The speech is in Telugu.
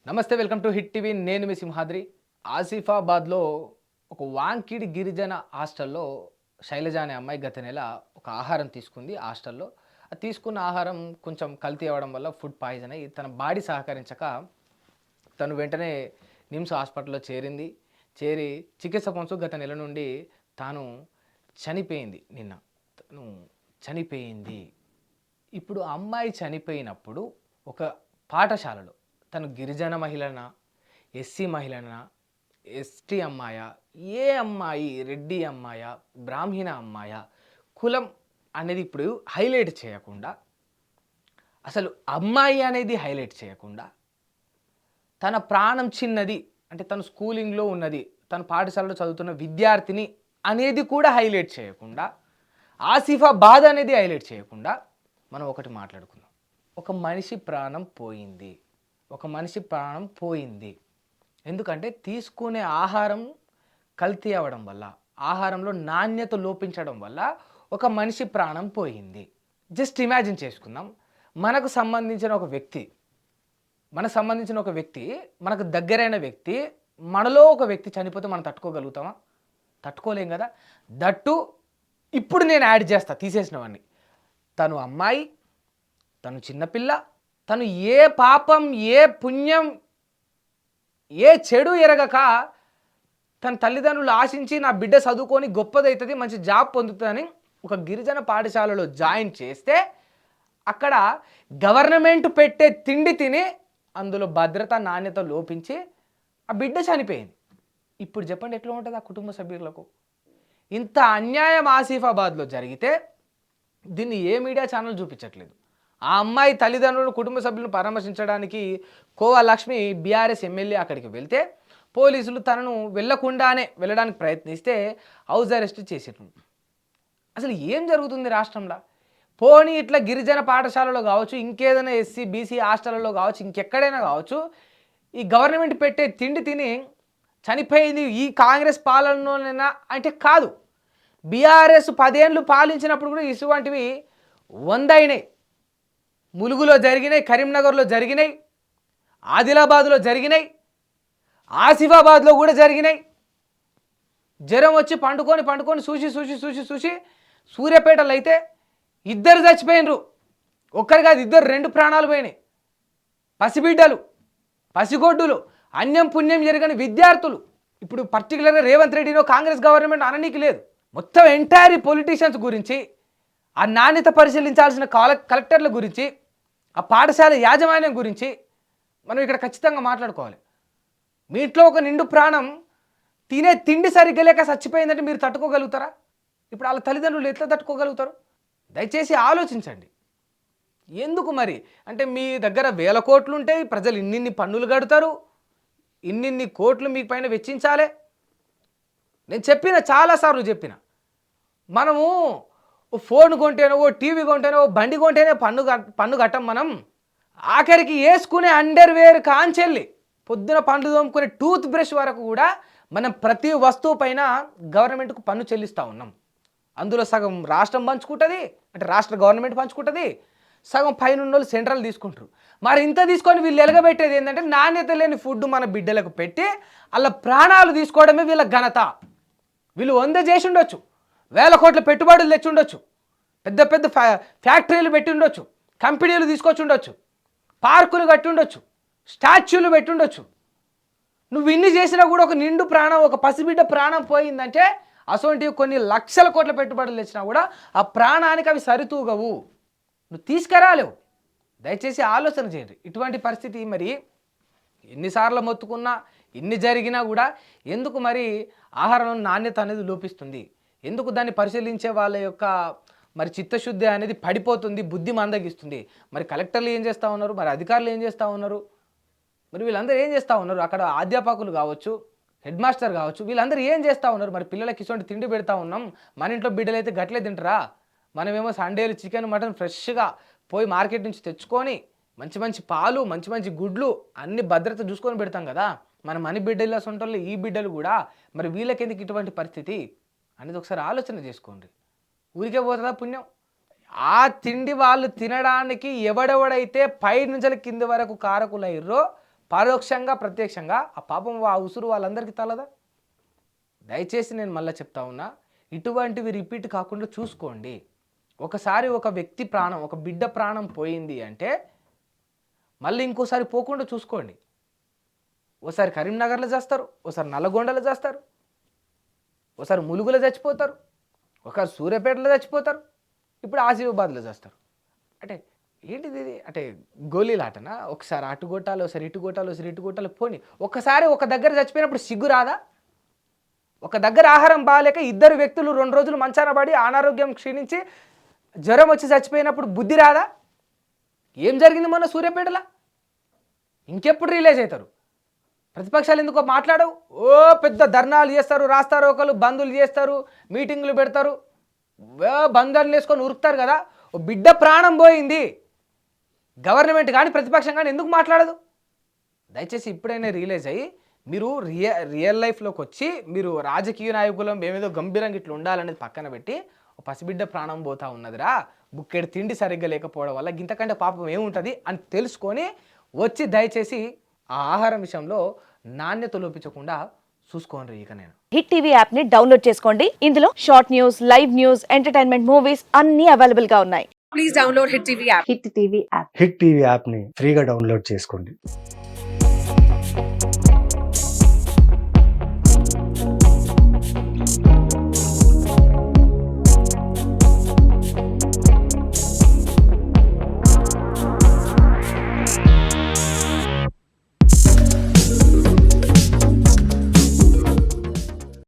నమస్తే, వెల్కమ్ టు హిట్ టీవీ. నేను మీ సింహాద్రి. ఆసిఫాబాద్లో ఒక వాంకిడి గిరిజన హాస్టల్లో శైలజ అనే అమ్మాయి గత నెల ఒక ఆహారం తీసుకుంది హాస్టల్లో. అది తీసుకున్న ఆహారం కొంచెం కల్తీ అవ్వడం వల్ల ఫుడ్ పాయిజన్ అయ్యి తన బాడీ సహకరించక తను వెంటనే నిమ్స్ హాస్పిటల్లో చేరింది. చేరి చికిత్స పొందుతూ గత నెల నుండి తాను చనిపోయింది. తను చనిపోయింది. ఇప్పుడు ఆ అమ్మాయి చనిపోయినప్పుడు ఒక పాఠశాలలో తను గిరిజన మహిళనా, ఎస్సీ మహిళనా, ఎస్టీ అమ్మాయా, ఏ అమ్మాయి, రెడ్డి అమ్మాయా, బ్రాహ్మణ అమ్మాయా, కులం అనేది ఇప్పుడు హైలైట్ చేయకుండా, అసలు అమ్మాయి అనేది హైలైట్ చేయకుండా, తన ప్రాణం చిన్నది అంటే తను స్కూలింగ్లో ఉన్నది, తన పాఠశాలలో చదువుతున్న విద్యార్థిని అనేది కూడా హైలైట్ చేయకుండా, ఆసిఫాబాద్ అనేది హైలైట్ చేయకుండా మనం ఒకటి మాట్లాడుకుందాం. ఒక మనిషి ప్రాణం పోయింది. ఒక మనిషి ప్రాణం పోయింది. ఎందుకంటే తీసుకునే ఆహారం కల్తీ అవ్వడం వల్ల, ఆహారంలో నాణ్యత లోపించడం వల్ల ఒక మనిషి ప్రాణం పోయింది. జస్ట్ ఇమాజిన్ చేసుకుందాం. మనకు సంబంధించిన ఒక వ్యక్తి, మనకు దగ్గరైన వ్యక్తి, మనలో ఒక వ్యక్తి చనిపోతే మనం తట్టుకోగలుగుతామా? తట్టుకోలేం కదా. దట్టు ఇప్పుడు నేను యాడ్ చేస్తా తీసేసినవన్నీ. తను అమ్మాయి, తను చిన్నపిల్ల, తను ఏ పాపం, ఏ పుణ్యం, ఏ చెడు ఎరగక తన తల్లిదండ్రులు ఆశించి నా బిడ్డ చదువుకొని గొప్పదవుతుంది, మంచి జాబ్ పొందుతుందని ఒక గిరిజన పాఠశాలలో జాయిన్ చేస్తే అక్కడ గవర్నమెంట్ పెట్టే తిండి తిని అందులో భద్రత నాణ్యత లోపించి ఆ బిడ్డ చనిపోయింది. ఇప్పుడు చెప్పండి ఎట్లా ఉంటుంది ఆ కుటుంబ సభ్యులకు? ఇంత అన్యాయం ఆసిఫాబాద్లో జరిగితే దీన్ని ఏ మీడియా ఛానల్ చూపించట్లేదు. ఆ అమ్మాయి తల్లిదండ్రులు, కుటుంబ సభ్యులను పరామర్శించడానికి కోవా లక్ష్మి బీఆర్ఎస్ ఎమ్మెల్యే అక్కడికి వెళ్తే పోలీసులు తనను వెళ్ళడానికి ప్రయత్నిస్తే హౌస్ అరెస్ట్ చేసిర్రు. అసలు ఏం జరుగుతుంది రాష్ట్రంలో? పోనీ ఇట్లా గిరిజన పాఠశాలలో కావచ్చు, ఇంకేదైనా ఎస్సీ బీసీ హాస్టల్లో కావచ్చు, ఇంకెక్కడైనా కావచ్చు, ఈ గవర్నమెంట్ పెట్టే తిండి తిని చనిపోయింది ఈ కాంగ్రెస్ పాలనలోనైనా అంటే కాదు. బీఆర్ఎస్ 10 ఏళ్ళు పాలించినప్పుడు కూడా ఇటువంటివి 100 అయినాయి. ములుగులో జరిగినాయి, కరీంనగర్లో జరిగినాయి, ఆదిలాబాద్లో జరిగినాయి, ఆసిఫాబాద్లో కూడా జరిగినాయి. జ్వరం వచ్చి పండుకొని చూసి సూర్యాపేటలో అయితే 2 చచ్చిపోయినరు. ఒక్కరు కాదు, 2 ప్రాణాలు పోయినాయి. పసిబిడ్డలు, పసిగొడ్డులు, అన్యం పుణ్యం జరగని విద్యార్థులు. ఇప్పుడు పర్టికులర్గా రేవంత్ రెడ్డినో కాంగ్రెస్ గవర్నమెంట్ అననీకి లేదు. మొత్తం ఎంటైర్ పొలిటీషియన్స్ గురించి, ఆ నాణ్యత పరిశీలించాల్సిన కలెక్టర్ల గురించి, ఆ పాఠశాల యాజమాన్యం గురించి మనం ఇక్కడ ఖచ్చితంగా మాట్లాడుకోవాలి. మీ ఇంట్లో ఒక నిండు ప్రాణం తినే తిండి సరిగ్గా లేక చచ్చిపోయిందంటే మీరు తట్టుకోగలుగుతారా? ఇప్పుడు వాళ్ళ తల్లిదండ్రులు ఎట్లా తట్టుకోగలుగుతారు? దయచేసి ఆలోచించండి. ఎందుకు మరి అంటే మీ దగ్గర వేల కోట్లు ఉంటాయి, ప్రజలు ఇన్నిన్ని పన్నులు కడతారు, ఇన్నిన్ని కోట్లు మీ పైన వెచ్చించాలి. నేను చాలాసార్లు చెప్పిన, మనము ఫోన్ కొంటేనో, టీవీ కొంటేనో, బండి కొంటేనే పన్ను కట్టం. మనం ఆఖరికి వేసుకునే అండర్వేర్ కాంచెల్లి పొద్దున పండ్లు తోముకునే టూత్ బ్రష్ వరకు కూడా మనం ప్రతి వస్తువు పైన గవర్నమెంట్కు పన్ను చెల్లిస్తూ ఉన్నాం. అందులో సగం రాష్ట్రం పంచుకుంటుంది, అంటే రాష్ట్ర గవర్నమెంట్ పంచుకుంటుంది, సగం పైన ఉన్నోళ్ళు సెంట్రల్ తీసుకుంటారు. మరి ఇంత తీసుకొని వీళ్ళు ఎలగబెట్టేది ఏంటంటే నాణ్యత లేని ఫుడ్ మన బిడ్డలకు పెట్టి వాళ్ళ ప్రాణాలు తీసుకోవడమే వీళ్ళ ఘనత. వీళ్ళు 100 చేసి ఉండొచ్చు, 1000 కోట్ల పెట్టుబడులు తెచ్చి ఉండొచ్చు, పెద్ద పెద్ద ఫ్యాక్టరీలు పెట్టి ఉండొచ్చు, కంపెనీలు తీసుకొచ్చి ఉండొచ్చు, పార్కులు కట్టి ఉండొచ్చు, స్టాచ్యూలు పెట్టి ఉండొచ్చు. నువ్వు ఇన్ని చేసినా కూడా ఒక నిండు ప్రాణం, ఒక పసిబిడ్డ ప్రాణం పోయిందంటే అసొంటివి కొన్ని లక్షల కోట్ల పెట్టుబడులు తెచ్చినా కూడా ఆ ప్రాణానికి అవి సరితూగవు. నువ్వు తీసుకురాలేవు. దయచేసి ఆలోచన చేయండి. ఇటువంటి పరిస్థితి మరి ఎన్నిసార్లు మొత్తుకున్నా, ఎన్ని జరిగినా కూడా ఎందుకు మరి ఆహారం నాణ్యత అనేది లోపిస్తుంది? ఎందుకు దాన్ని పరిశీలించే వాళ్ళ యొక్క మరి చిత్తశుద్ధి అనేది పడిపోతుంది, బుద్ధి మందగిస్తుంది? మరి కలెక్టర్లు ఏం చేస్తూ ఉన్నారు, మరి అధికారులు ఏం చేస్తూ ఉన్నారు, మరి వీళ్ళందరూ ఏం చేస్తూ ఉన్నారు? అక్కడ అధ్యాపకులు కావచ్చు, హెడ్ మాస్టర్ కావచ్చు, వీళ్ళందరూ ఏం చేస్తూ ఉన్నారు? మరి పిల్లలకి ఇటువంటి తిండి పెడతా ఉన్నాం, మన ఇంట్లో బిడ్డలు అయితే గట్లే తింటారా? మనమేమో సండేలు చికెన్ మటన్ ఫ్రెష్గా పోయి మార్కెట్ నుంచి తెచ్చుకొని మంచి మంచి పాలు, మంచి మంచి గుడ్లు అన్ని భద్రత చూసుకొని పెడతాం కదా. మన మని బిడ్డల సొంటల్లో ఈ బిడ్డలు కూడా మరి వీళ్ళకెందుకు ఇటువంటి పరిస్థితి అనేది ఒకసారి ఆలోచన చేసుకోండి. ఊరికే పోతుందా పుణ్యం? ఆ తిండి వాళ్ళు తినడానికి ఎవడెవడైతే పై నుంచి కింది వరకు కారకులయ్యారో పరోక్షంగా ప్రత్యక్షంగా ఆ పాపం ఆ ఉసురు వాళ్ళందరికీ తలదా? దయచేసి నేను మళ్ళీ చెప్తా ఉన్నా, ఇటువంటివి రిపీట్ కాకుండా చూసుకోండి. ఒకసారి ఒక వ్యక్తి ప్రాణం, ఒక బిడ్డ ప్రాణం పోయింది అంటే మళ్ళీ ఇంకోసారి పోకుండా చూసుకోండి. ఓసారి కరీంనగర్లో చేస్తారు, ఓసారి నల్లగొండలో చేస్తారు, ఓసారి ములుగులో చచ్చిపోతారు, ఒకసారి సూర్యాపేటలో చచ్చిపోతారు, ఇప్పుడు ఆసిఫాబాద్లో చేస్తారు. అంటే ఏంటిది ఇది? అంటే గోళీలాటనా? ఒకసారి అటు కొట్టాలి, ఒకసారి ఇటు కొట్టాలి, ఒకసారి ఇటు కొట్టాలి. పోనీ ఒక్కసారి ఒక దగ్గర చచ్చిపోయినప్పుడు సిగ్గు రాదా? ఒక దగ్గర ఆహారం బాగాలేక ఇద్దరు వ్యక్తులు 2 రోజులు మంచాన పడి అనారోగ్యం క్షీణించి జ్వరం వచ్చి చచ్చిపోయినప్పుడు బుద్ధి రాదా? ఏం జరిగింది మొన్న సూర్యాపేటలో? ఇంకెప్పుడు రిలీజ్ అవుతారు? ప్రతిపక్షాలు ఎందుకో మాట్లాడవు? ఓ పెద్ద ధర్నాలు చేస్తారు, రాస్తారు, ఒకరు బంధులు చేస్తారు, మీటింగులు పెడతారు, బంధాలు వేసుకొని ఉరుకుతారు కదా. ఓ బిడ్డ ప్రాణం పోయింది, గవర్నమెంట్ కానీ ప్రతిపక్షం కానీ ఎందుకు మాట్లాడదు? దయచేసి ఇప్పుడైనా రియలైజ్ అయ్యి మీరు రియల్ లైఫ్లోకి వచ్చి మీరు రాజకీయ నాయకులం ఏమేదో గంభీరంగా ఇట్లా ఉండాలనేది పక్కన పెట్టి ఓ పసిబిడ్డ ప్రాణం పోతా ఉన్నదిరా, బుక్కెడు తిండి సరిగ్గా లేకపోవడం వల్ల ఇంతకంటే పాపం ఏముంటుంది అని తెలుసుకొని వచ్చి దయచేసి ఆ ఆహారం విషయంలో నాణ్యత లోపించకుండా చూసుకోండి. ఇక నేను హిట్ టీవీ యాప్ ని డౌన్లోడ్ చేసుకోండి. ఇందులో short news, live news, entertainment movies అన్ని అవైలబుల్ గా ఉన్నాయి. Please download Hit TV app. Hit TV app. Hit TV యాప్ని ఫ్రీగా డౌన్లోడ్ చేసుకోండి.